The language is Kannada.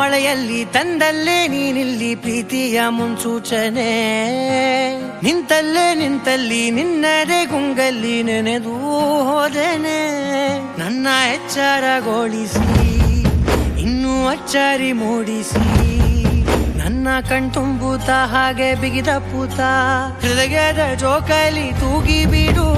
ಮಳೆಯಲ್ಲಿ ತಂದಲ್ಲೇ ನೀನಿಲ್ಲಿ ಪ್ರೀತಿಯ ಮುನ್ಸೂಚನೆ. ನಿಂತಲ್ಲಿ ನಿನ್ನದೇ ಗುಂಗಲ್ಲಿ ನೆನೆದು ಹೋದೆನೆ. ನನ್ನ ಎಚ್ಚರಗೊಳಿಸಿ ಇನ್ನೂ ಅಚ್ಚರಿ ಮೂಡಿಸಿ, ನನ್ನ ಕಣ್ತುಂಬುತ್ತ ಹಾಗೆ ಬಿಗಿದ ಪೂತ ಹೃದಯದ ಜೋಕಾಲಿ ತೂಗಿ ಬಿಡು.